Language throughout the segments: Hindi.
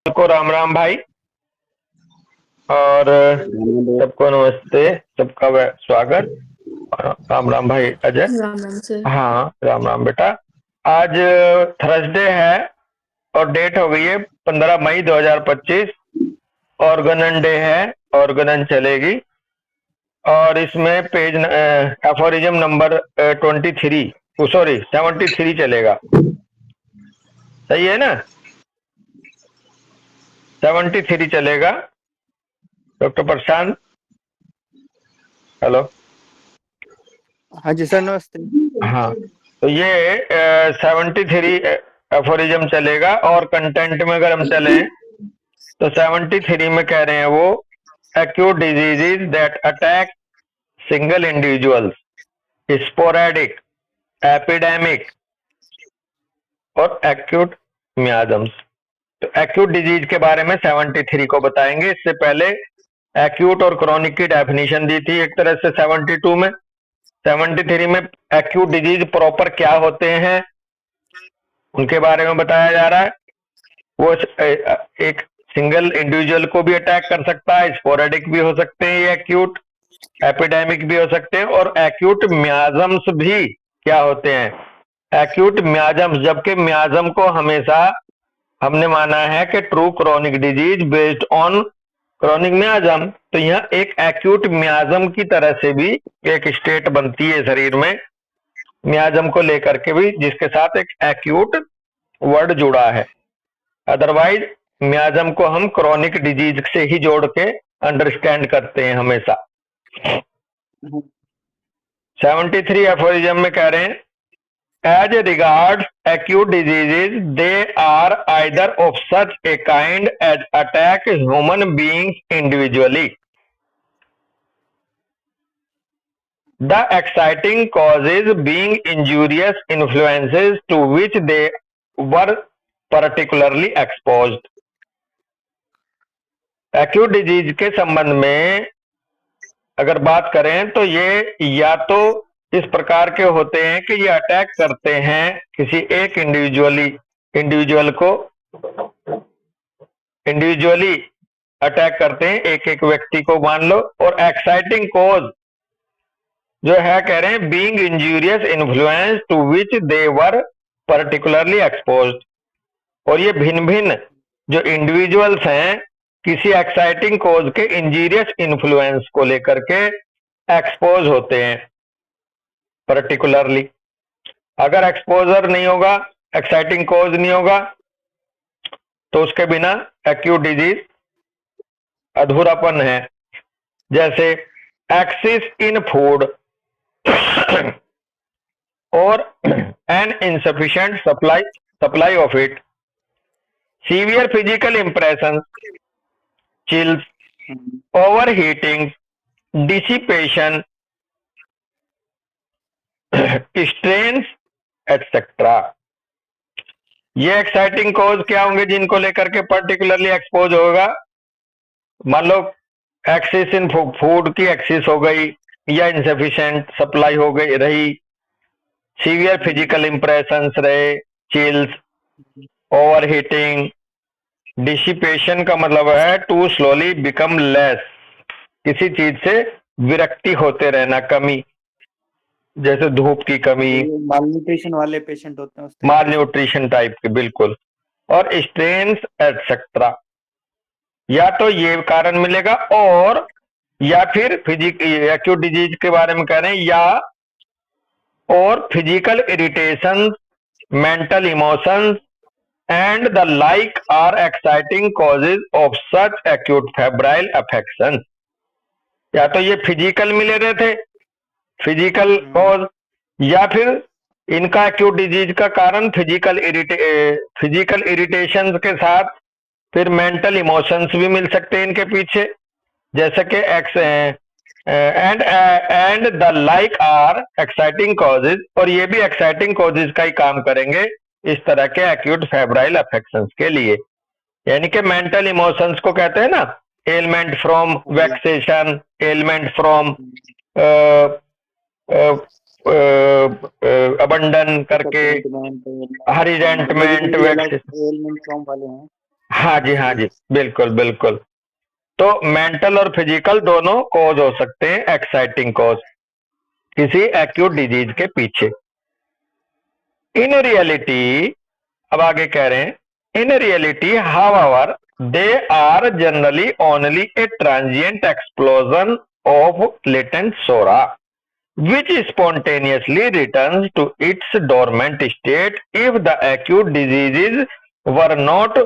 सबको राम राम भाई। और सबको नमस्ते, सबका स्वागत। राम राम भाई अजय। राम राम सर। हाँ राम राम बेटा। आज थर्सडे है और डेट हो गई है 15 मई 2025 और गणन डे है और गणन चलेगी। और इसमें पेज एफोरिज्म नंबर 23 सॉरी 73 चलेगा। सही है ना? 73 चलेगा। डॉक्टर प्रशांत, हेलो। हाँ जी सर, नमस्ते। हाँ, तो ये 73 एफोरिज्म चलेगा। और कंटेंट में अगर हम चलें तो 73 में कह रहे हैं वो acute diseases that attack single individuals, sporadic, epidemic और एक्यूट मियाजम्स। तो एक्यूट डिजीज के बारे में 73 को बताएंगे। इससे पहले एक्यूट और क्रॉनिक की डेफिनेशन दी थी एक तरह से 72 में। 73 में एक्यूट डिजीज प्रॉपर क्या होते हैं उनके बारे में बताया जा रहा है। वो एक सिंगल इंडिविजुअल को भी अटैक कर सकता है, स्पोरेडिक भी हो सकते हैं, ये एक्यूट, एपिडेमिक भी हो सकते हैं, और एक्यूट मियाजम्स भी क्या होते हैं, एक्यूट मियाजम्स। जबकि मियाजम को हमेशा हमने माना है कि true chronic disease based on chronic मियाजम। तो यहाँ एक एक्यूट मियाजम की तरह से भी एक स्टेट बनती है शरीर में मियाजम को लेकर के भी, जिसके साथ एक एक्यूट वर्ड जुड़ा है। अदरवाइज मियाजम को हम क्रॉनिक डिजीज से ही जोड़ के अंडरस्टैंड करते हैं हमेशा। 73 एफोरिज्म में कह रहे हैं as regards acute diseases they are either of such a kind as attack human beings individually. The exciting causes being injurious influences to which they were particularly exposed। Acute disease के संबंध में अगर बात करें तो ये या तो इस प्रकार के होते हैं कि ये अटैक करते हैं किसी एक इंडिविजुअल को, इंडिविजुअली अटैक करते हैं एक एक व्यक्ति को मान लो। और एक्साइटिंग कॉज जो है कह रहे हैं being injurious influence to which they were particularly exposed. और ये भिन्न भिन्न जो इंडिविजुअल्स हैं किसी एक्साइटिंग कॉज के इंजीरियस इन्फ्लुएंस को लेकर के एक्सपोज होते हैं पर्टिकुलरली। अगर एक्सपोजर नहीं होगा, एक्साइटिंग कॉज नहीं होगा, तो उसके बिना एक्यूट डिजीज अधूरापन है। जैसे excess in food or an insufficient supply of it, severe physical impressions, chills, overheating, dissipation, strains, etc. ये एक्साइटिंग कॉज क्या होंगे जिनको लेकर के पर्टिकुलरली एक्सपोज होगा। मान लो एक्सेस इन फूड की एक्सेस हो गई या इनसफिशिएंट सप्लाई हो गई रही, सीवियर फिजिकल इंप्रेशंस रहे, चिल्स, ओवर हीटिंग, डिसिपेशन का मतलब है टू स्लोली बिकम लेस, किसी चीज से विरक्ति होते रहना, कमी, जैसे धूप की कमी, मालन्यूट्रिशन वाले पेशेंट होते हैं, माल न्यूट्रिशन टाइप के, बिल्कुल। और स्ट्रेन्स एटसेट्रा, या तो ये कारण मिलेगा और या फिर एक्यूट डिजीज के बारे में कह रहे हैं, या और physical irritation, mental emotions and the like are exciting causes of such acute febrile affection. या तो ये फिजिकल मिले रहे थे, फिजिकल कॉज, या फिर इनका एक्यूट डिजीज का कारण फिजिकल इरिटेशन के साथ फिर मेंटल इमोशंस भी मिल सकते हैं इनके पीछे, जैसे कि and the like are exciting causes, और ये भी एक्साइटिंग कॉजेज का ही काम करेंगे इस तरह के एक्यूट फेब्राइल अफेक्शंस के लिए। यानी कि मेंटल इमोशंस को कहते हैं ना, element from vexation, element from abandon करके, रिजेंटमेंट, वेक्सेशन, हाँ जी, हाँ जी, बिल्कुल बिल्कुल। तो मेंटल और फिजिकल दोनों कॉज हो सकते हैं, एक्साइटिंग कॉज किसी एक्यूट डिजीज के पीछे। इन रियलिटी, अब आगे कह रहे हैं, in reality however they are generally only a transient explosion of latent psora which spontaneously returns to its dormant state if the acute diseases were not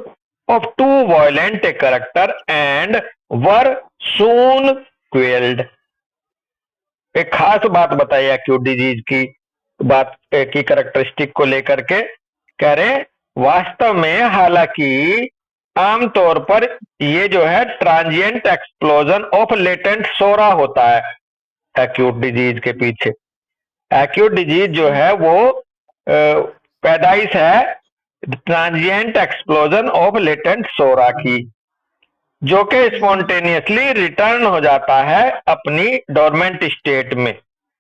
of too violent a character and were soon quelled। एक खास बात बताई एक्यूट डिजीज की बात की करेक्टरिस्टिक को लेकर के, कह रहे हैं वास्तव में हालांकि आमतौर पर ये जो है ट्रांजिएंट एक्सप्लोजन ऑफ लेटेंट सोरा होता है एक्यूट डिजीज के पीछे। एक्यूट डिजीज जो है वो पैदाइश है ट्रांजिएंट एक्सप्लोजन ऑफ लेटेंट सोरा की, जो कि स्पॉन्टेनियसली रिटर्न हो जाता है अपनी डोरमेंट स्टेट में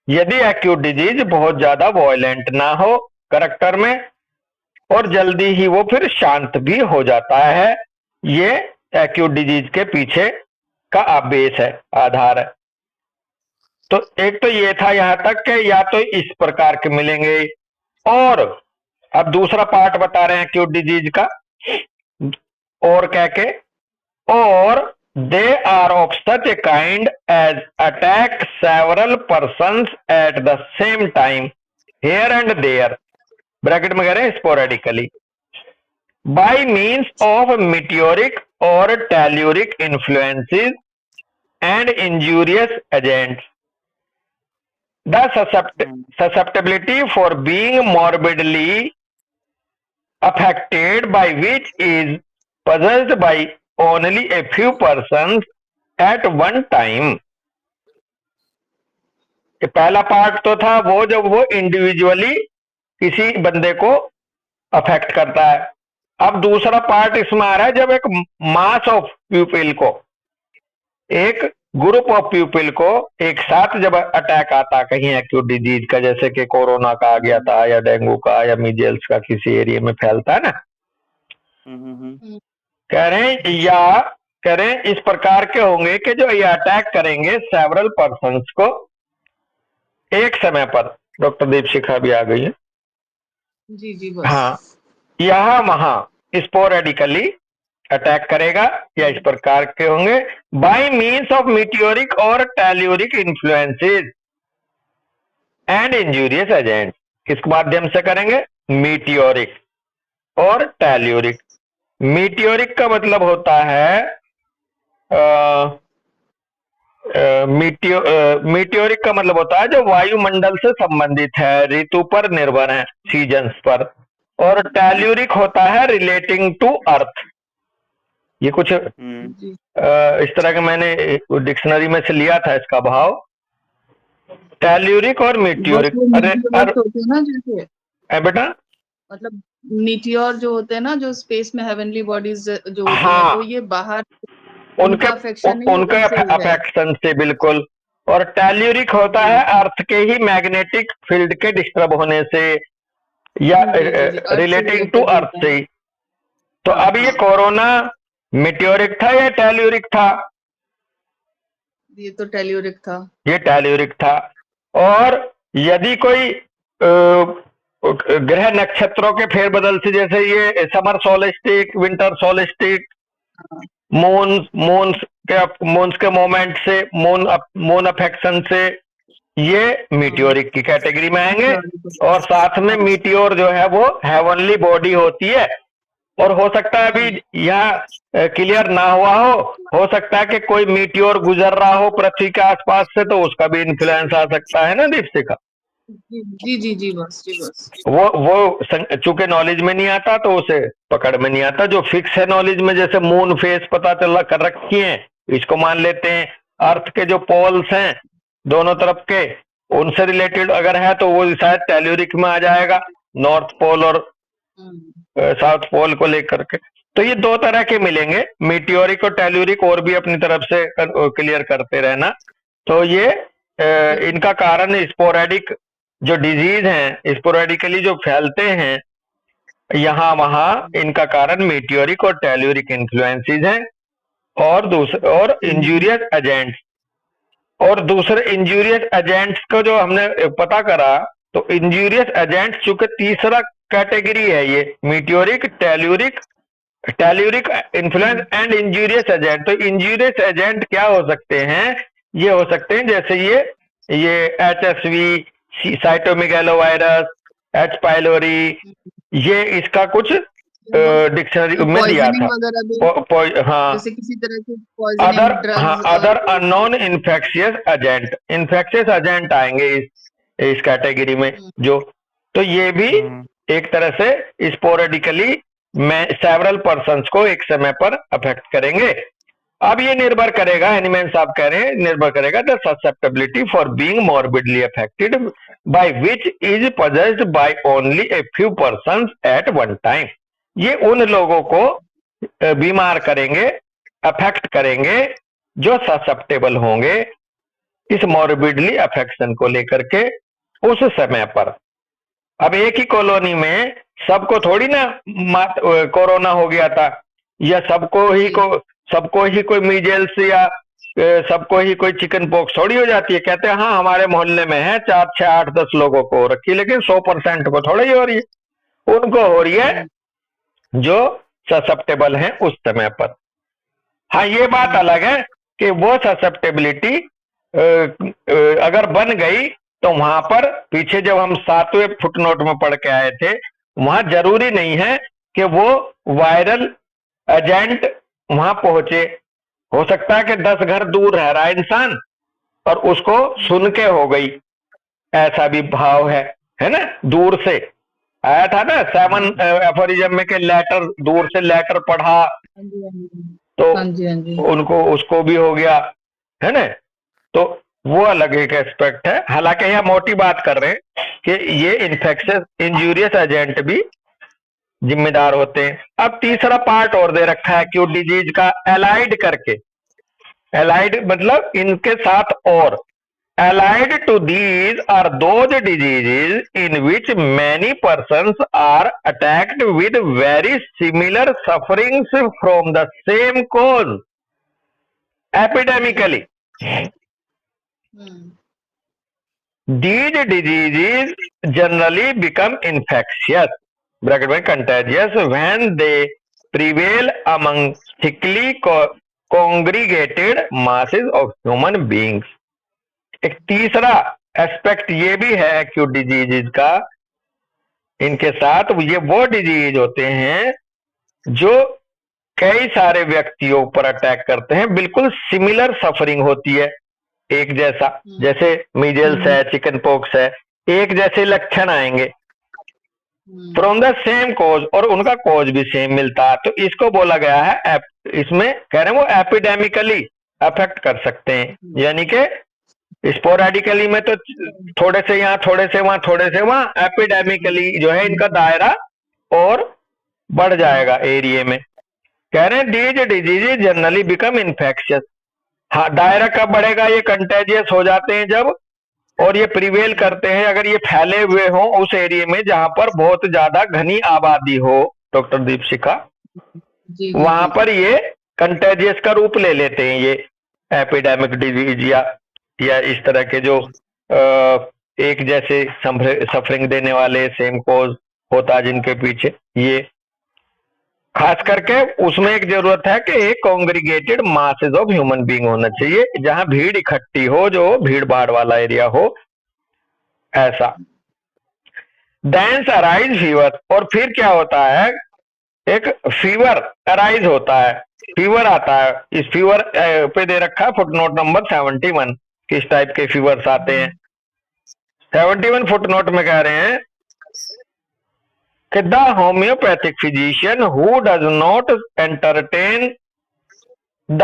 यदि एक्यूट डिजीज बहुत ज्यादा वॉयलेंट ना हो करेक्टर में, और जल्दी ही वो फिर शांत भी हो जाता है। ये एक्यूट डिजीज के पीछे का बेस है, आधार है। तो एक तो ये था यहां तक कि या तो इस प्रकार के मिलेंगे, और अब दूसरा पार्ट बता रहे हैं एक्यूट डिजीज का, और कह के, और they are of such a kind as attack several persons at the same time here and there, bracket में कह रहे हैं sporadically, by means of meteoric और telluric influences and injurious agents. The susceptibility for being morbidly affected by which is possessed by only a few persons at one time। ये पहला पार्ट तो था वो जब वो इंडिविजुअली किसी बंदे को अफेक्ट करता है। अब दूसरा पार्ट इसमें आ रहा है जब एक मास ऑफ पीपल को, एक ग्रुप ऑफ पीपल को एक साथ जब अटैक आता कहीं एक्यूट डिजीज का, जैसे कि कोरोना का आ गया था या डेंगू का या मीजल्स का किसी एरिया में फैलता है ना, कह रहे हैं या कह रहे हैं इस प्रकार के होंगे कि जो ये अटैक करेंगे सेवरल पर्सन्स को एक समय पर। डॉक्टर दीपशिखा भी आ गई है। जी जी बस। हाँ, यहाँ वहां स्पोरेडिकली अटैक करेगा या इस प्रकार के होंगे, बाय मीन्स ऑफ मीटियोरिक और telluric influences and injurious agent. किस माध्यम से करेंगे? मीटियोरिक और टेल्यूरिक। मीटियोरिक का मतलब होता है मीटियोरिक का मतलब होता है जो वायुमंडल से संबंधित है, ऋतु पर निर्भर है, सीजन्स पर। और टेल्यूरिक होता है रिलेटिंग टू अर्थ। ये कुछ इस तरह का मैंने डिक्शनरी में से लिया था इसका भाव, टेल्यूरिक और मीटियोरिक। अरे होते हैं ना जैसे बेटा, मतलब मीटियोर जो होते हैं ना, जो स्पेस में हेवनली बॉडीज जो होती हाँ, हैं, तो ये बाहर उनके अफेक्शन से बिल्कुल। और टेल्यूरिक होता है अर्थ के ही मैग्नेटिक फील्ड के डिस्टर्ब होने से या रिलेटिंग टू अर्थ से। तो अब ये कोरोना मीटियोरिक था या टेल्यूरिक था? ये तो टेल्यूरिक था। ये टेल्यूरिक था। और यदि कोई ग्रह नक्षत्रों के फेरबदल से, जैसे ये समर सोलिस्टिक, विंटर सोलिस्टिक, मून्स के मोमेंट से, मून अफेक्शन से, ये मीटियोरिक की कैटेगरी में आएंगे। और साथ में मीटियोर जो है वो हेवनली बॉडी होती है, और हो सकता है अभी यहाँ क्लियर ना हुआ हो सकता है कि कोई मीटियोर गुजर रहा हो पृथ्वी के आसपास से, तो उसका भी इन्फ्लुएंस आ सकता है ना दीपशिखा। जी जी जी बस जी बस। वो चूंकि नॉलेज में नहीं आता तो उसे पकड़ में नहीं आता। जो फिक्स है नॉलेज में, जैसे मून फेस पता चला कर रखी है, इसको मान लेते हैं। अर्थ के जो पोल्स हैं दोनों तरफ के, उनसे रिलेटेड अगर है तो वो शायद टेल्यूरिक में आ जाएगा, नॉर्थ पोल और साउथ पोल को लेकर के। तो ये दो तरह के मिलेंगे, मीटियोरिक और टेल्यूरिक, और भी अपनी तरफ से क्लियर करते रहना। तो ये इनका कारण स्पोरेडिक जो डिजीज हैं, स्पोरेडिकली जो फैलते हैं, यहाँ वहां इनका कारण मीटियोरिक और टेल्यूरिक इन्फ्लुएंसेस हैं, और इंजूरियस एजेंट्स। और दूसरे इंजूरियस एजेंट्स को जो हमने पता करा, तो इंजूरियस एजेंट्स चूंकि तीसरा कैटेगरी है ये, meteoric, telluric influence and injurious agent. तो इंजूरियस एजेंट क्या हो सकते हैं? ये हो सकते हैं जैसे ये HSV, साइटोमेगालोवायरस, H पाइलोरी, ये इसका कुछ डिक्शनरी में दिया पॉइजनिंग था। वगैरह भी, हाँ, जैसे किसी तरह के poisoning drugs other unknown infectious agent आएंगे इस कैटेगरी में जो। तो ये भी एक तरह से स्पोरेडिकली सेवरल पर्सन्स को एक समय पर अफेक्ट करेंगे। अब ये निर्भर करेगा, हैनीमैन साहब कह रहे हैं, निर्भर करेगा the susceptibility for being morbidly affected by which is possessed by only a few persons at one time. ये उन लोगों को बीमार करेंगे, अफेक्ट करेंगे जो ससेप्टेबल होंगे इस मॉर्बिडली अफेक्शन को लेकर के उस समय पर। अब एक ही कॉलोनी में सबको थोड़ी ना कोरोना हो गया था, या सबको ही कोई मीजल्स या सबको ही कोई चिकन पॉक्स थोड़ी हो जाती है। कहते हैं हाँ हमारे मोहल्ले में है 4, 6, 8, 10 लोगों को हो रखी, लेकिन 100% को थोड़ा ही हो रही है, उनको हो रही है जो ससेप्टेबल हैं उस समय पर। हाँ, ये बात अलग है कि वो ससेप्टेबिलिटी अगर बन गई तो वहां पर पीछे जब हम 7वें फुटनोट में पढ़ के आए थे, वहां जरूरी नहीं है कि वो वायरल एजेंट वहां पहुंचे। हो सकता है कि 10 घर दूर रह रहा है इंसान और उसको सुन के हो गई, ऐसा भी भाव है ना। दूर से आया था ना 7 एफोरिज्म में के लेटर, दूर से लेटर पढ़ा तो उनको उसको भी हो गया, है ना। तो वो अलग एक एस्पेक्ट है। हालांकि यह मोटी बात कर रहे हैं कि ये इन्फेक्शियस इंजूरियस एजेंट भी जिम्मेदार होते हैं। अब तीसरा पार्ट और दे रखा है एक्यूट डिजीज का, एलाइड करके। एलाइड मतलब इनके साथ और। Allied to these are those diseases in which many persons are attacked with very similar sufferings from the same cause, epidemically. These diseases generally become infectious, bracket में contagious, when they prevail among thickly congregated masses of human beings. एक तीसरा एस्पेक्ट ये भी है एक्यूट डिजीज का, इनके साथ ये वो डिजीज होते हैं जो कई सारे व्यक्तियों पर अटैक करते हैं, बिल्कुल सिमिलर सफरिंग होती है, एक जैसा, जैसे मीजल्स है, चिकन पॉक्स है, एक जैसे लक्षण आएंगे फ्रॉम द सेम कॉज, और उनका कॉज भी सेम मिलता है। तो इसको बोला गया है, इसमें कह रहे हैं वो एपिडेमिकली अफेक्ट कर सकते हैं, यानी कि स्पोरेडिकली में तो थोड़े से यहाँ, थोड़े से वहां, थोड़े से वहां, एपिडेमिकली जो है इनका दायरा और बढ़ जाएगा एरिया में। कह रहे हैं these disease generally become infectious. हाँ, दायरा कब बढ़ेगा? ये कंटेजियस हो जाते हैं जब, और ये प्रिवेल करते हैं अगर ये फैले हुए हो उस एरिया में जहां पर बहुत ज्यादा घनी आबादी हो, डॉक्टर दीपशिखा, वहां पर ये कंटेजियस का रूप ले लेते हैं, ये एपिडेमिक डिजीज या इस तरह के जो एक जैसे सफरिंग देने वाले सेम कॉज होता है जिनके पीछे, ये खास करके उसमें एक जरूरत है कि एक congregated masses of human being होना चाहिए, जहां भीड़ इकट्ठी हो, जो भीड़ भाड़ वाला एरिया हो, ऐसा। देंस अराइज फीवर, और फिर क्या होता है, एक फीवर अराइज होता है, फीवर आता है। इस फीवर पे दे रखा है फुटनोट नंबर 71, किस टाइप के फीवर्स आते हैं। 71 फुटनोट में कह रहे हैं कि the homeopathic physician who does not entertain the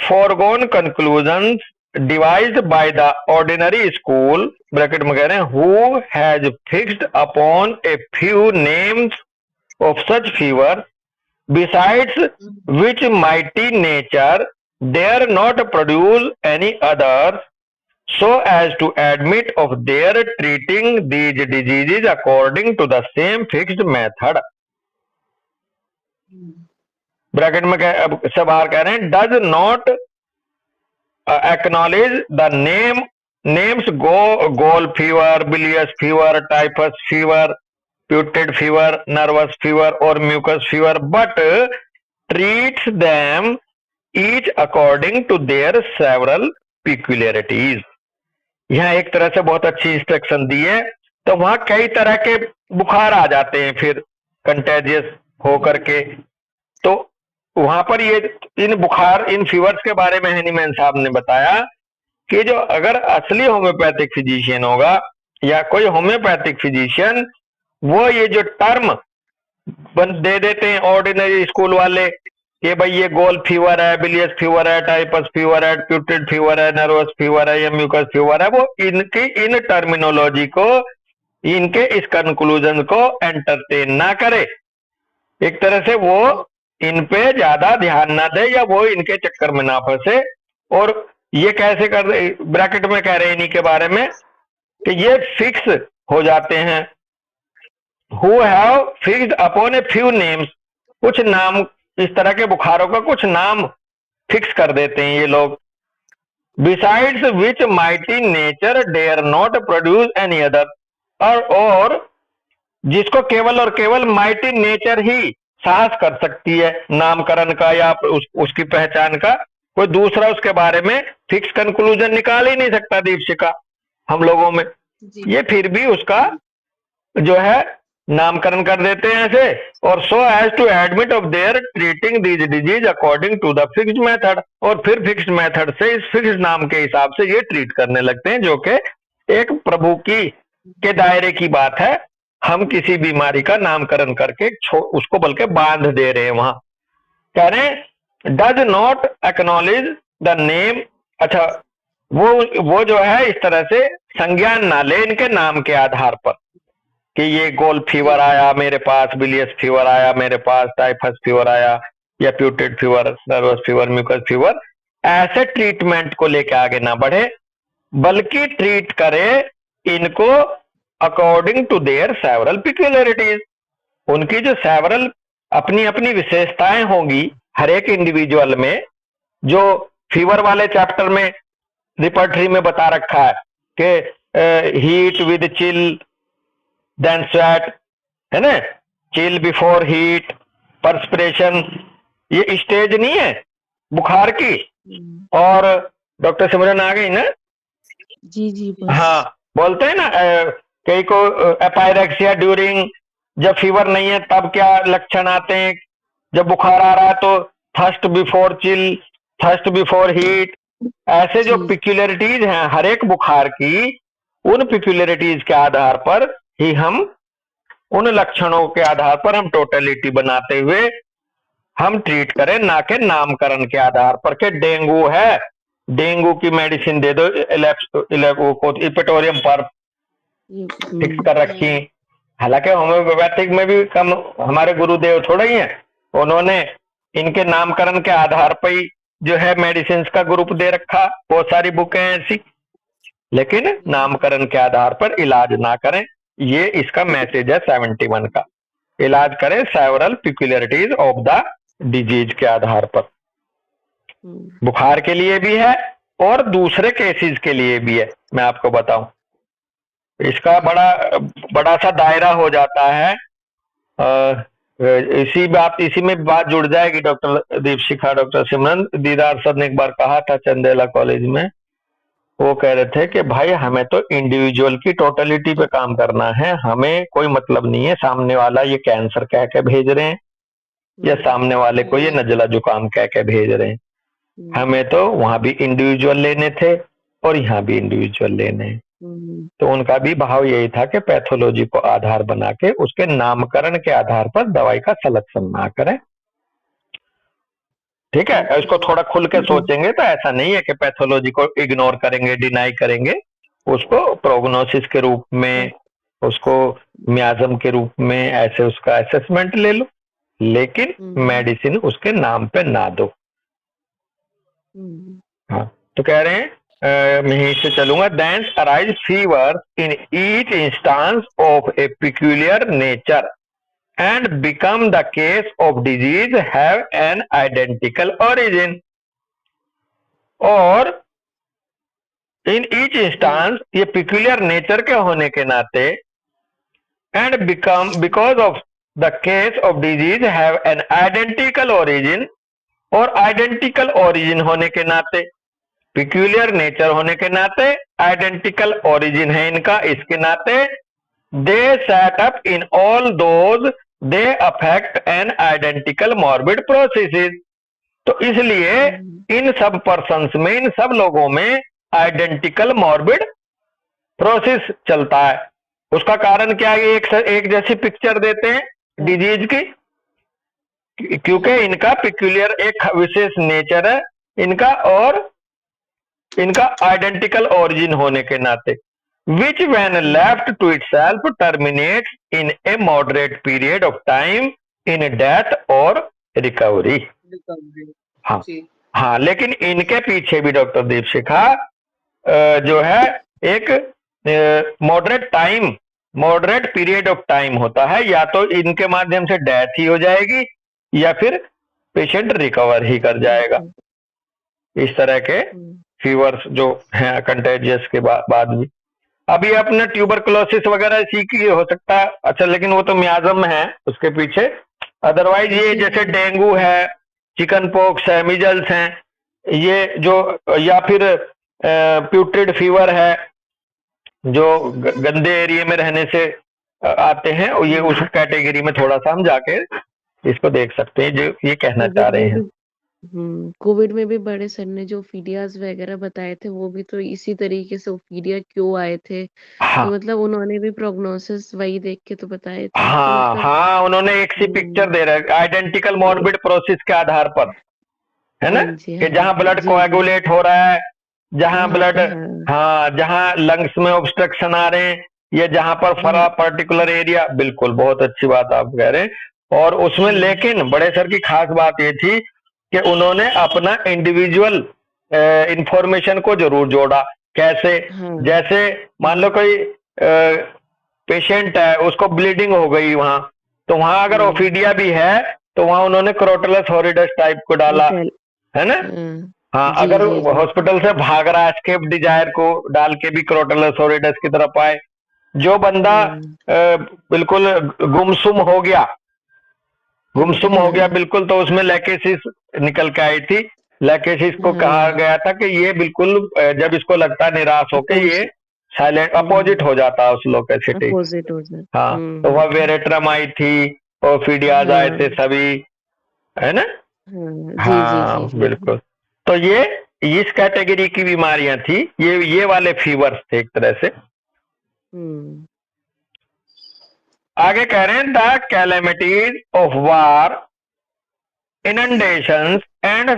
foregone conclusions devised by the ordinary school, bracket में कह रहे हैं, who has fixed upon a few names of such fever, besides which mighty nature dare not produce any others, so as to admit of their treating these diseases according to the same fixed method. Bracket में अब से बाहर कह रहे हैं, does not acknowledge the names gaol fever, bilious fever, typhus fever, putrid fever, nervous fever और mucous fever, but treats them each according to their several peculiarities. यहाँ एक तरह से बहुत अच्छी इंस्ट्रक्शन दी है। तो वहां कई तरह के बुखार आ जाते हैं फिर कंटेजियस होकर के, तो वहां पर ये इन फीवर्स के बारे में हैनीमैन साहब ने बताया कि जो अगर असली होम्योपैथिक फिजिशियन होगा या कोई होम्योपैथिक फिजिशियन, वो ये जो टर्म दे देते हैं ऑर्डिनरी स्कूल वाले कि भाई ये गोल फीवर है, बिलियस फीवर है, टाइपस फीवर है, प्यूटेड फीवर है, नर्वस फीवर है या म्यूकस फीवर है, वो इनकी इन टर्मिनोलॉजी को, इनके इस कंक्लूजन को एंटरटेन ना करे, एक तरह से वो इन पे ज्यादा ध्यान ना दे या वो इनके चक्कर में ना फंसे। और ये कैसे कर रहे, ब्रैकेट में कह रहे हैं इन्हीं के बारे में कि ये फिक्स हो जाते हैं, who have fixed upon a few names, कुछ नाम, इस तरह के बुखारों का कुछ नाम फिक्स कर देते हैं ये लोग, besides which mighty nature dare not produce any other, और जिसको केवल और केवल माइटी नेचर ही साहस कर सकती है नामकरण का या उसकी पहचान का, कोई दूसरा उसके बारे में फिक्स कंक्लूजन निकाल ही नहीं सकता दीपशिखा हम लोगों में। ये फिर भी उसका जो है नामकरण कर देते हैं ऐसे, और so as to admit of their treating these disease according to the fixed method, और फिर फिक्स्ड मेथड से इस फिक्स्ड नाम के हिसाब से ये ट्रीट करने लगते हैं, जो कि एक प्रभु की के दायरे की बात है। हम किसी बीमारी का नामकरण करके उसको बल्कि बांध दे रहे हैं। वहां कह रहे हैं does not acknowledge the name, अच्छा वो जो है इस तरह से संज्ञान ना ले इनके नाम के आधार पर कि ये गोल फीवर आया मेरे पास, बिलियस फीवर आया मेरे पास, टाइफस फीवर आया या putrid fever, nervous fever, mucous fever, ऐसे ट्रीटमेंट को लेकर आगे ना बढ़े, बल्कि ट्रीट करे इनको according to their several peculiarities, उनकी जो सेवरल अपनी अपनी विशेषताएं होंगी हर एक इंडिविजुअल में, जो फीवर वाले चैप्टर में रिपर्टरी में बता रखा है कि heat with chill then sweat, है ना, चिल बिफोर हीट, परस्पिरेशन, ये स्टेज नहीं है बुखार की। और डॉक्टर सिमरन आ गई ना? जी जी बस। हाँ, बोलते हैं ना कई को एपायरेक्सिया ड्यूरिंग, जब फीवर नहीं है तब क्या लक्षण आते हैं, जब बुखार आ रहा है तो thirst before chill, thirst before heat, ऐसे जो पिक्यूलरिटीज हैं हर एक बुखार की, उन पिक्यूलरिटीज के आधार पर ही हम, उन लक्षणों के आधार पर हम टोटलिटी बनाते हुए हम ट्रीट करें, ना के नामकरण के आधार पर के डेंगू है, डेंगू की मेडिसिन दे दो, इपेटोरियम पर फिक्स कर रखी। हालांकि होम्योपैथिक में भी कम हमारे गुरुदेव थोड़े ही हैं, उन्होंने इनके नामकरण के आधार पर ही जो है मेडिसिन का ग्रुप दे रखा, बहुत सारी बुकें हैं ऐसी, लेकिन नामकरण के आधार पर इलाज ना करें, ये इसका मैसेज है 71 का। इलाज करें सेवरल पिक्यूलरिटीज ऑफ द डिजीज के आधार पर, बुखार के लिए भी है और दूसरे केसेस के लिए भी है। मैं आपको बताऊं, इसका बड़ा सा दायरा हो जाता है। इसी में बात जुड़ जाएगी डॉक्टर दीपशिखा, डॉक्टर सिमरन। दीदार सर ने एक बार कहा था चंदेला कॉलेज में, वो कह रहे थे कि भाई हमें तो इंडिविजुअल की टोटलिटी पे काम करना है, हमें कोई मतलब नहीं है सामने वाला ये कैंसर कह के भेज रहे हैं या सामने वाले को ये नजला जुकाम कह के भेज रहे हैं, हमें तो वहां भी इंडिविजुअल लेने थे और यहाँ भी इंडिविजुअल लेने हैं। तो उनका भी भाव यही था कि पैथोलॉजी को आधार बना के उसके नामकरण के आधार पर दवाई का सिलेक्शन ना करें। ठीक है, इसको थोड़ा खुल के सोचेंगे तो ऐसा नहीं है कि पैथोलॉजी को इग्नोर करेंगे, डिनाई करेंगे, उसको प्रोग्नोसिस के रूप में, उसको मियाज्म के रूप में ऐसे उसका असेसमेंट ले लो, लेकिन मेडिसिन उसके नाम पे ना दो। हाँ, तो कह रहे हैं मैं यहीं से चलूंगा, then arise fever in each instance of a peculiar nature, and become the case of disease have an identical origin. और in each instance ये peculiar nature के होने के नाते and become because of the case of disease have an identical origin, और identical origin होने के नाते, peculiar nature होने के नाते, identical origin है इनका, इसके नाते they set up in all those they affect an identical morbid processes. तो इसलिए इन सब पर्सन्स में, इन सब लोगों में आइडेंटिकल मॉर्बिड प्रोसेस चलता है। उसका कारण क्या है? एक जैसी पिक्चर देते हैं डिजीज की, क्योंकि इनका पिक्यूलियर एक विशेष नेचर है इनका, और इनका आइडेंटिकल ओरिजिन होने के नाते, which when left to itself terminates in a moderate period of time in death or recovery. हाँ हाँ, लेकिन इनके पीछे भी डॉक्टर दीपशिखा जो है एक मॉडरेट पीरियड ऑफ टाइम होता है, या तो इनके माध्यम से डेथ ही हो जाएगी या फिर पेशेंट रिकवर ही कर जाएगा। इस तरह के फीवर्स जो हैं कंटेजियस के बाद भी। अभी अपने ट्यूबरकुलोसिस वगैरह सीखी हो सकता है, अच्छा, लेकिन वो तो मियाजम है उसके पीछे। अदरवाइज ये जैसे डेंगू है, चिकन पॉक्स है, मिजल्स हैं, ये जो, या फिर प्यूट्रिड फीवर है जो गंदे एरिया में रहने से आते हैं, और ये उस कैटेगरी में थोड़ा सा हम जाके इसको देख सकते हैं जो ये कहना चाह रहे हैं। कोविड में भी बड़े सर ने जो ओफीडियाज वगैरह बताए थे, वो भी तो इसी तरीके से ओफीडिया क्यों आए थे। हाँ, तो मतलब उन्होंने भी प्रोग्नोसिस वही देख के तो बताए थे। तो हाँ मतलब हाँ, उन्होंने एक सी पिक्चर दे रहा है आइडेंटिकल मॉर्बिड प्रोसेस के आधार पर, है ना, हाँ जी, कि हाँ जहाँ जी, ब्लड जी, कोएगुलेट हो रहा है, जहाँ हाँ, ब्लड, हाँ, हाँ, जहाँ लंग्स में ऑब्स्ट्रक्शन आ रहे हैं, या जहाँ पर फरा पर्टिकुलर एरिया, बिल्कुल बहुत अच्छी बात आप कह रहे हैं। और उसमें लेकिन बड़े सर की खास बात ये थी कि उन्होंने अपना इंडिविजुअल इंफॉर्मेशन को जरूर जोड़ा। कैसे? हाँ, जैसे मान लो कोई पेशेंट है, उसको ब्लीडिंग हो गई वहां, तो वहां अगर ओफीडिया भी है तो वहां उन्होंने क्रोटलस हॉरिडस टाइप को डाला, है ना। हाँ, जी, अगर जी, जी। हॉस्पिटल से भाग रहा है, एस्केप डिजायर को डाल के भी क्रोटलस हॉरिडस की तरफ आए। जो बंदा बिल्कुल गुमसुम हो गया बिल्कुल, तो उसमें लैकेसिस निकल के आई थी। लैकेसिस को कहा गया था कि ये बिल्कुल जब इसको लगता है निराश होके ये साइलेंट अपोजिट हो जाता है उस लोकेसिटी। अपोजिट हो जाता। हाँ, तो वह वेरेट्रम आई थी, ओफीडियाज आए थे सभी, है ना। जी, हाँ जी, बिल्कुल। तो ये इस कैटेगरी की बीमारियां थी, ये वाले फीवर्स थे एक तरह से। आगे कह रहे हैं the calamities of war, inundations and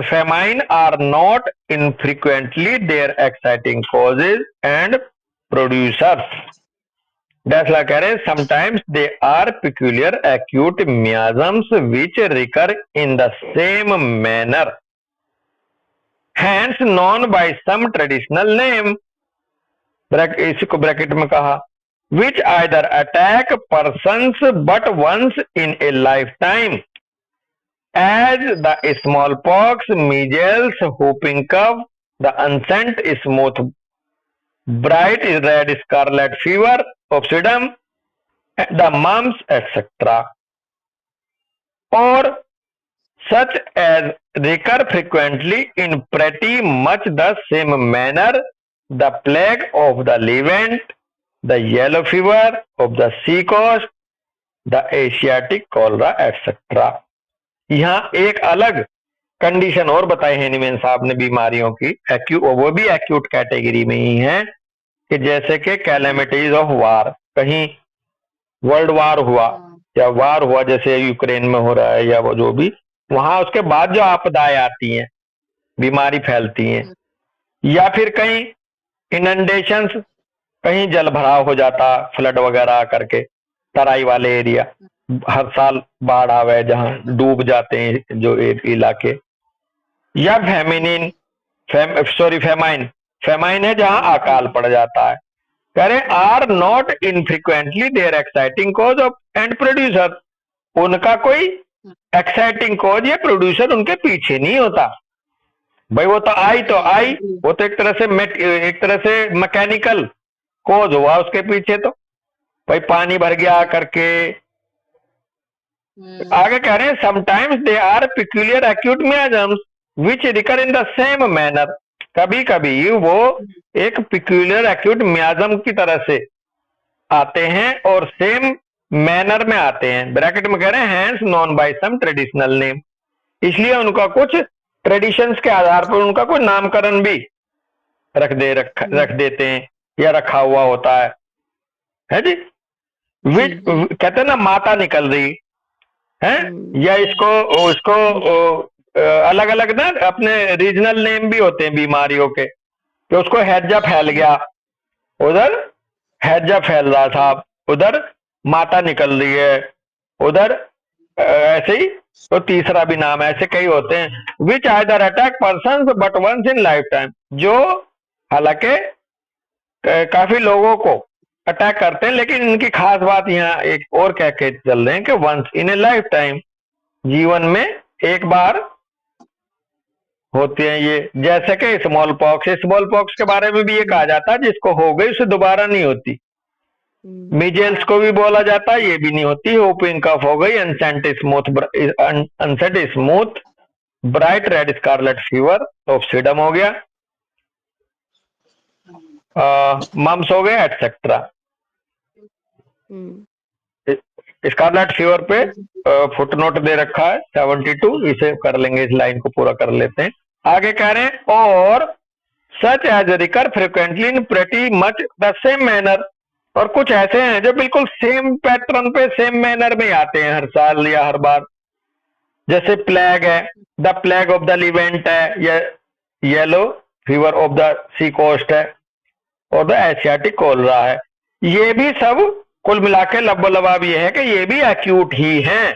famine are not infrequently their exciting causes and producers. Dasla कह रहे हैं sometimes they are peculiar acute miasms which recur in the same manner, hence known by some traditional name, इसको ब्रैकेट में कहा, which either attack persons but once in a lifetime, as the smallpox, measles, whooping cough, the unsent smooth bright red scarlet fever, obsidian, the mumps, etc. Or such as recur frequently in pretty much the same manner, the plague of the Levant, the yellow fever of the sea coast, the Asiatic cholera, etc. यहाँ एक अलग कंडीशन और बताई है नीमेन साहब ने बीमारियों की, वो भी एक्यूट कैटेगरी में ही है, कि जैसे कि कैलेमिटीज ऑफ वार, कहीं वर्ल्ड वार हुआ या वार हुआ जैसे यूक्रेन में हो रहा है, या वो जो भी, वहां उसके बाद जो आपदाएं आती हैं, बीमारी फैलती हैं, या फिर कहीं इनंडेशंस, कहीं जल भराव हो जाता, फ्लड वगैरह करके तराई वाले एरिया, हर साल बाढ़ आवे जहां डूब जाते हैं जो इलाके, या फेमाइन है जहां अकाल पड़ जाता है, कह रहे are not infrequently their exciting cause of and producer, उनका कोई एक्साइटिंग कॉज या प्रोड्यूसर उनके पीछे नहीं होता। भाई वो तो आई, वो तो एक तरह से मैकेनिकल कॉज हुआ उसके पीछे, तो भाई पानी भर गया करके। आगे कह रहे हैं sometimes they are peculiar acute miasms which recur in the same manner, कभी कभी वो एक पिक्यूलियर एक्यूट मियाजम की तरह से आते हैं और सेम मैनर में आते हैं। ब्रैकेट में कह रहे हैं hence known by some traditional name, इसलिए उनका कुछ ट्रेडिशंस के आधार पर उनका कोई नामकरण भी रख देते हैं या रखा हुआ होता है जी। कहते हैं ना माता निकल रही है, या उसको अलग अलग ना अपने रीजनल नेम भी होते हैं बीमारियों के, कि उसको हैजा फैल गया, उधर हैजा फैल रहा था, उधर माता निकल रही है, उधर ऐसे ही तो तीसरा भी नाम, ऐसे कई होते हैं। Which either attack person but once in life time, जो हालांकि काफी लोगों को अटैक करते हैं, लेकिन इनकी खास बात यहाँ एक और कह के चल रहे हैं कि once in a lifetime, जीवन में एक बार होते हैं ये। जैसे कि स्मॉल पॉक्स के बारे में भी ये कहा जाता है जिसको हो गई उसे दोबारा नहीं होती। मीजल्स को भी बोला जाता है, ये भी नहीं होती। होपिंग कफ हो गई, अनसेट smooth bright red scarlet fever, ऑप्सिडम हो गया, मम्स हो गए एटसेट्रा। स्कारलेट फीवर पे फुटनोट दे रखा है 72, इसे कर लेंगे, इस लाइन को पूरा कर लेते हैं। आगे कह रहे हैं और such as recur frequently in pretty much the same manner, और कुछ ऐसे हैं जो बिल्कुल सेम पैटर्न पे सेम मैनर में आते हैं हर साल या हर बार। जैसे प्लेग है, the plague of the Levant है, या yellow fever of the sea coast है, और द एशियाटिक कोलरा है। ये भी सब कुल मिला के लबोलबाब ये है कि ये भी एक्यूट ही हैं,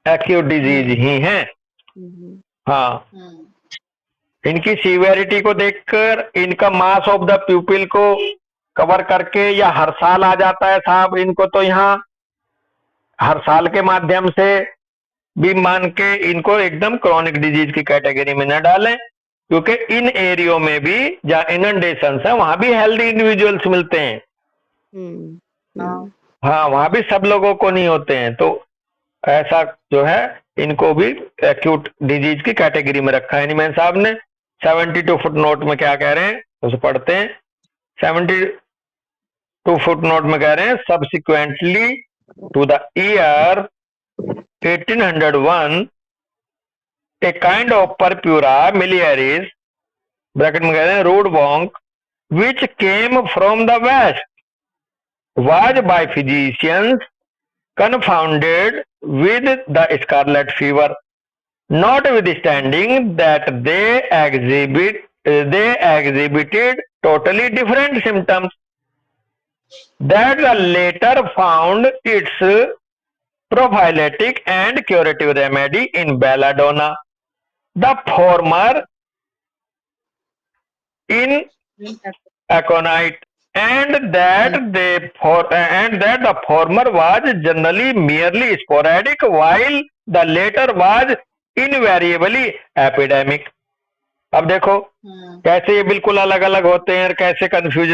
एक्यूट डिजीज ही हैं। हाँ, इनकी सीवियरिटी को देखकर, इनका मास ऑफ द प्यूपिल को कवर करके, या हर साल आ जाता है साहब, इनको तो यहाँ हर साल के माध्यम से भी मान के इनको एकदम क्रॉनिक डिजीज की कैटेगरी में न डालें, क्योंकि इन एरियो में भी जहाँ इनंडेशन है वहां भी हेल्दी इंडिविजुअल्स मिलते हैं। हाँ, वहां भी सब लोगों को नहीं होते हैं, तो ऐसा जो है इनको भी एक्यूट डिजीज की कैटेगरी में रखा है एनीमैन साहब ने। 72 फुट नोट में क्या कह रहे हैं उसे पढ़ते हैं। 72 फुट नोट में कह रहे हैं subsequently to the year 1801 a kind of purpura miliaris, bracket में कह रहे हैं Roodvonk, which came from the west was by physicians confounded with the scarlet fever, notwithstanding that they exhibited totally different symptoms, that the later found its prophylactic and curative remedy in belladonna, the former in aconite, and that the former was generally merely sporadic while the later was invariably epidemic। अब देखो कैसे ये बिल्कुल अलग अलग होते हैं और कैसे कंफ्यूज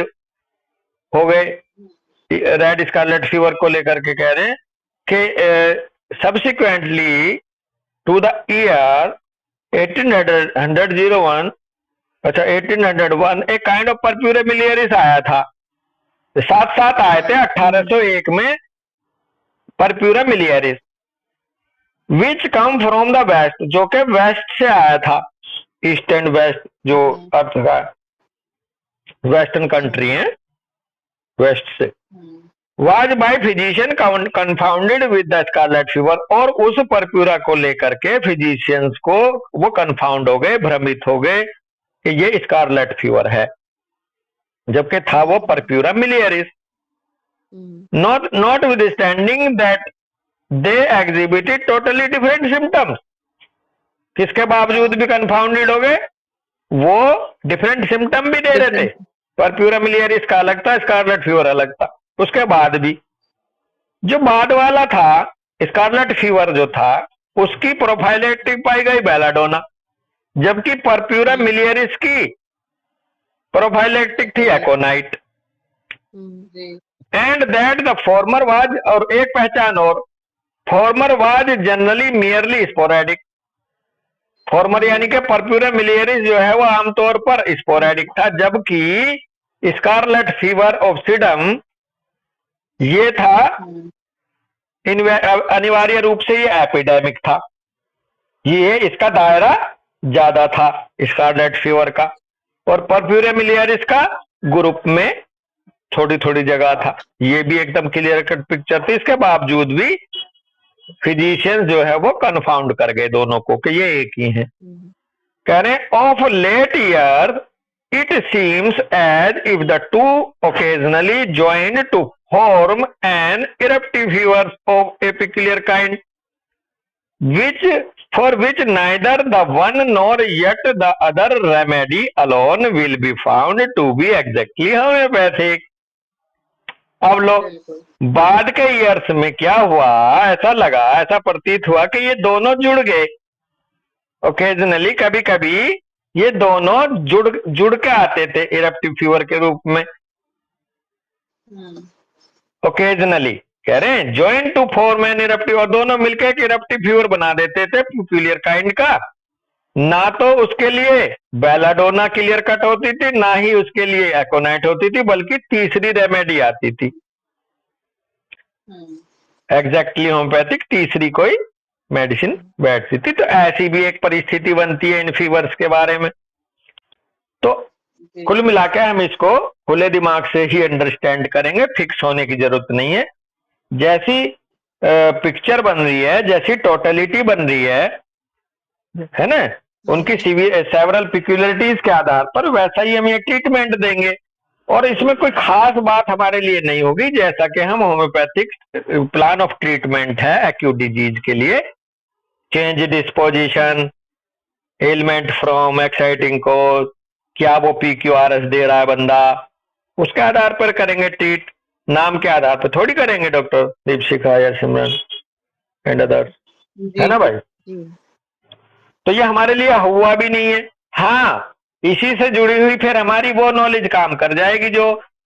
हो गए। रेड स्कारलेट फीवर को लेकर के कह रहे हैं कि सब्सिक्वेंटली टू द ईयर 1801, अच्छा 1801 एक काइंड ऑफ परप्यूरा मिलियरिस आया था, साथ साथ आए थे 1801 में purpura miliaris, which come from the west, जो कि वेस्ट से आया था, ईस्ट एंड वेस्ट जो अर्थ का वेस्टर्न कंट्री है, वेस्ट से। Was by physician confounded with the scarlet fever, और उस परप्यूरा को लेकर के फिजिशियंस को वो कंफाउंड हो गए, भ्रमित हो गए कि ये स्कारलेट फीवर है, जबकि था वो purpura miliaris. Notwithstanding that they exhibited totally different symptoms, किसके बावजूद भी कंफाउंडेड हो गए, वो डिफरेंट सिम्टम भी दे रहे थे। परप्यूरा मिलियरिस का अलग था, स्कारलेट फीवर अलग था। उसके बाद भी जो बाद वाला था, स्कारलेट फीवर जो था, उसकी प्रोफाइलेक्टिक पाई गई बेलाडोना, जबकि परप्यूरा मिलियरिस की प्रोफाइलेक्टिक थी aconite. And that the former was, और एक पहचान और, former was generally merely sporadic. Former यानी कि परप्यूरा मिलियरिस जो है वो आमतौर पर स्पोरेडिक था, जबकि स्कारलेट फीवर ऑब्सिडम ये था अनिवार्य रूप से ये एपिडेमिक था, ये इसका दायरा ज्यादा था स्कारलेट फीवर का, और परप्यूरा मिलियरिस का ग्रुप में थोड़ी थोड़ी जगह था। ये भी एकदम क्लियर कट पिक्चर थी। इसके बावजूद भी फिजिशियंस जो है वो कंफाउंड कर गए दोनों को कि ये एक ही है। कह रहे of late year it seems as if the two occasionally join to form an eruptive fever of a peculiar kind, for which neither the one nor yet the other remedy alone will be found to be exactly homeopathic. अब लोग बाद के ईयर्स में क्या हुआ, ऐसा लगा, ऐसा प्रतीत हुआ कि ये दोनों जुड़ गए। ओकेजनली कभी कभी ये दोनों जुड़ के आते थे इरप्टिव फीवर के रूप में। ओकेजनली कह रहे हैं join to form an eruptive, और दोनों मिलकर एक इरप्टिव फीवर बना देते थे पेक्यूलियर काइंड का। ना तो उसके लिए बेलाडोना क्लियर कट होती थी, ना ही उसके लिए एकोनाइट होती थी, बल्कि तीसरी रेमेडी आती थी एग्जैक्टली होम्योपैथिक, तीसरी कोई मेडिसिन बैठती थी। तो ऐसी भी एक परिस्थिति बनती है इन फीवर्स के बारे में। तो कुल मिलाकर हम इसको खुले दिमाग से ही अंडरस्टैंड करेंगे, फिक्स होने की जरूरत नहीं है। जैसी पिक्चर बन रही है, जैसी टोटलिटी बन रही है ना, उनकी सेवरल पिक्यूलरिटीज के आधार पर वैसा ही हम ये ट्रीटमेंट देंगे, और इसमें कोई खास बात हमारे लिए नहीं होगी। जैसा कि हम होम्योपैथिक प्लान ऑफ ट्रीटमेंट है एक्यूट डिजीज के लिए, change disposition, element from exciting cause, क्या वो PQRS दे रहा है बंदा, उसके आधार पर करेंगे ट्रीट। नाम के आधार पर थोड़ी करेंगे डॉक्टर दीपशिखा या सिमरन एंड अदर्स, है ना भाई। तो ये हमारे लिए हुआ भी नहीं है। हाँ, इसी से जुड़ी हुई फिर हमारी वो नॉलेज काम कर जाएगी जो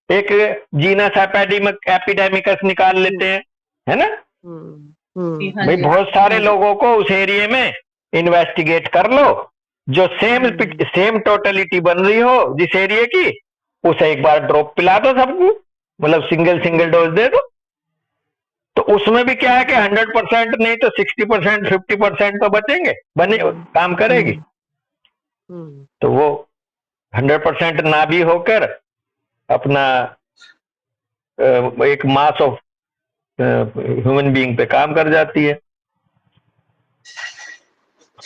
एक जीनस एपिडेमिकस निकाल लेते हैं, है ना भाई। बहुत सारे लोगों को उस एरिया में इन्वेस्टिगेट कर लो, जो सेम टोटलिटी बन रही हो जिस एरिया की, उसे एक बार ड्रॉप पिला दो सबको, मतलब सिंगल डोज दे दो। तो उसमें भी क्या है कि 100% नहीं तो 60%, 50% तो बचेंगे, बने काम करेगी। तो वो 100% ना भी होकर अपना एक मास ऑफ ह्यूमन बीइंग पे काम कर जाती है।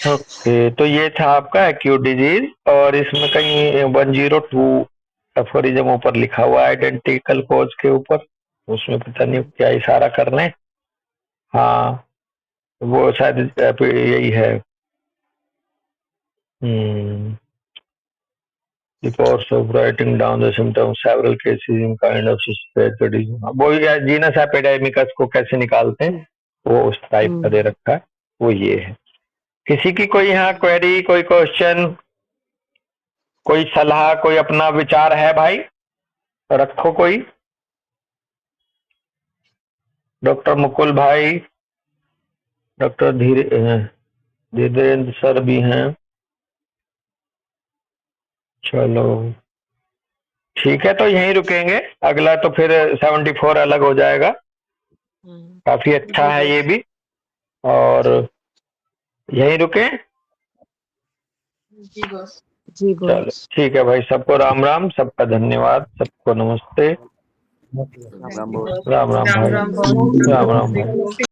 ओके, तो ये था आपका एक्यूट डिजीज, और इसमें कहीं 102 एफोरिज्म ऊपर लिखा हुआ आइडेंटिकल कॉज के ऊपर, उसमें पता नहीं क्या इशारा कर रहे हैं। हाँ, वो शायद यही है। The course of writing down the symptoms, several cases in kind of suspected disease. वो जीनस एपिडेमिकस को कैसे निकालते हैं वो उस टाइप का दे रखा है, वो ये है। किसी की कोई यहाँ क्वेरी, कोई क्वेश्चन, कोई सलाह, कोई अपना विचार है भाई, रखो कोई। डॉक्टर मुकुल भाई, डॉक्टर धीरेन्द्र सर भी हैं। चलो ठीक है, तो यहीं रुकेंगे, अगला तो फिर 74 अलग हो जाएगा। काफी अच्छा है ये भी, और यहीं रुके। चलो ठीक है भाई, सबको राम राम, सबका धन्यवाद, सबको नमस्ते, राम राम भाई, राम राम भाई।